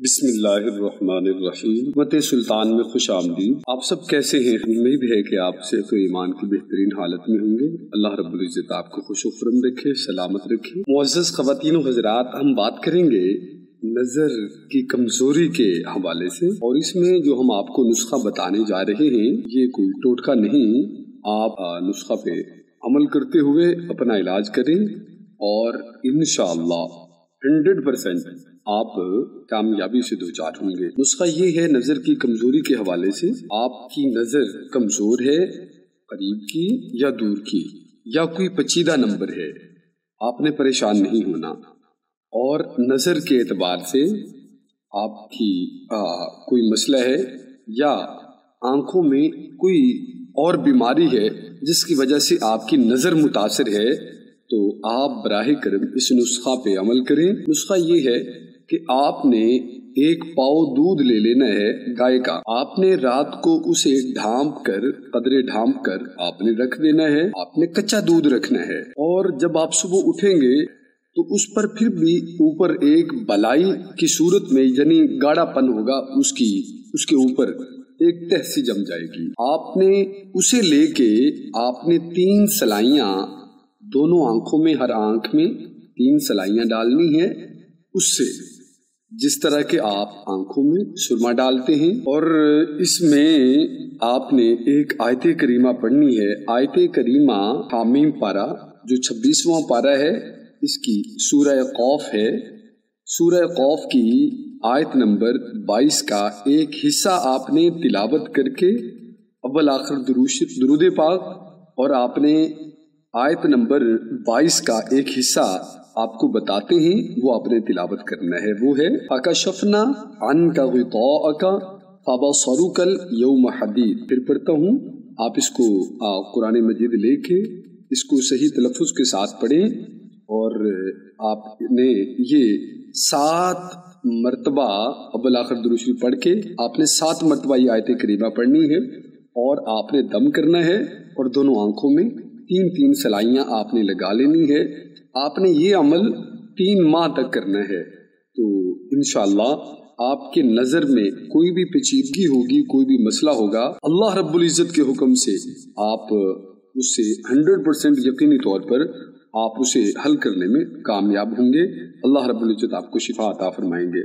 بسم اللہ الرحمن الرحیم۔ مت سلطان میں خوش آمدید۔ آپ سب کیسے ہیں؟ امید ہے کہ آپ صحت و ایمان کی بہترین حالت میں ہوں گے۔ اللہ رب العزت آپ کو خوش و خرم رکھے، سلامت رکھے۔ معزز خواتین و حضرات، ہم بات کریں گے نظر کی کمزوری کے حوالے سے، اور اس میں جو ہم آپ کو نسخہ بتانے جا رہے ہیں یہ کوئی ٹوٹکا نہیں۔ آپ نسخہ پہ عمل کرتے ہوئے اپنا علاج کریں اور انشاءاللہ 100% آپ کامیابی سے دوچار ہوں گے۔ نسخہ یہ ہے نظر کی کمزوری کے حوالے سے۔ آپ کی نظر کمزور ہے، قریب کی یا دور کی، یا کوئی پیچیدہ نمبر ہے، آپ نے پریشان نہیں ہونا۔ اور نظر کے اعتبار سے آپ کی کوئی مسئلہ ہے یا آنکھوں میں کوئی اور بیماری ہے جس کی وجہ سے آپ کی نظر متاثر ہے، تو آپ براہ کرم اس نسخہ پہ عمل کریں۔ نسخہ یہ ہے کہ آپ نے ایک پاؤ دودھ لے لینا ہے گائے کا، آپ نے رات کو اسے قدرے ڈھانپ کر آپ نے رکھ دینا ہے۔ آپ نے کچا دودھ رکھنا ہے، اور جب آپ صبح اٹھیں گے تو اس پر پھر بھی اوپر ایک بلائی کی صورت میں، یعنی گاڑھا پن ہوگا اس کے اوپر ایک تہ سی جم جائے گی۔ آپ نے اسے لے کے آپ نے 3 سلائیاں دونوں آنکھوں میں، ہر آنکھ میں 3 سلائیاں ڈالنی ہیں، اس سے جس طرح کے آپ آنکھوں میں سرما ڈالتے ہیں۔ اور اس میں آپ نے ایک آیت کریمہ پڑھنی ہے۔ آیت کریمہ حامیم پارہ جو 26واں پارہ ہے، اس کی سورہ قوف ہے۔ سورہ قوف کی آیت نمبر 22 کا ایک حصہ آپ نے تلاوت کر کے اول آخر درود پاک، اور آپ نے آیت نمبر 22 کا ایک حصہ آپ کو بتاتے ہیں، وہ آپ نے تلاوت کرنا ہے۔ وہ ہے فَكَشَفْنَا عَنْكَ غِطَاءَكَ فَبَصَرُكَ الْيَوْمَ حَدِيدٌ۔ پھر پڑھتا ہوں، آپ اس کو قرآن مجید لے کے اس کو صحیح تلفظ کے ساتھ پڑھیں، اور آپ نے یہ 7 مرتبہ اول آخر درود شریف پڑھ کے آپ نے 7 مرتبہ یہ آیت کریمہ پڑھنی ہے، اور آپ نے دم کرنا ہے، اور دونوں آنکھوں میں 3 سلائیاں آپ نے لگا لینی ہے۔ آپ نے یہ عمل 3 ماہ تک کرنا ہے، تو انشاءاللہ آپ کے نظر میں کوئی بھی پیچیدگی ہوگی، کوئی بھی مسئلہ ہوگا، اللہ رب العزت کے حکم سے آپ اس سے 100% یقینی طور پر آپ اسے حل کرنے میں کامیاب ہوں گے۔ اللہ رب العزت آپ کو شفا عطا فرمائیں گے۔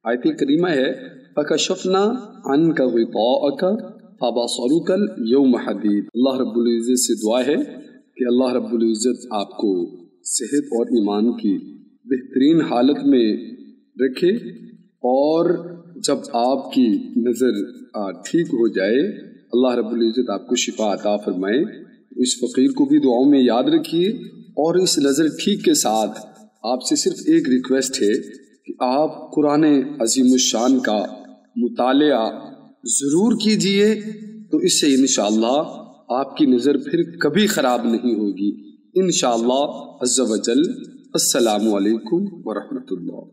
آیت کریمہ ہے فَكَشَفْنَا عَنْكَ غِطَاءَكَ فَبَصَرُكَ الْيَوْمَ حَدِيدٌ۔ اللہ رب العزت سے دعا ہے کہ اللہ رب العزت آپ کو صحت اور ایمان کی بہترین حالت میں رکھے، اور جب آپ کی نظر ٹھیک ہو جائے اللہ رب العزت آپ کو شفا عطا فرمائے۔ اس فقیر کو بھی دعاؤں میں یاد رکھیے، اور اس نظر ٹھیک کے ساتھ آپ سے صرف ایک ریکویسٹ ہے کہ آپ قرآن عظیم الشان کا مطالعہ ضرور کیجئے، تو اس سے انشاءاللہ آپ کی نظر پھر کبھی خراب نہیں ہوگی انشاءاللہ عز و جل۔ السلام علیکم ورحمۃ اللہ۔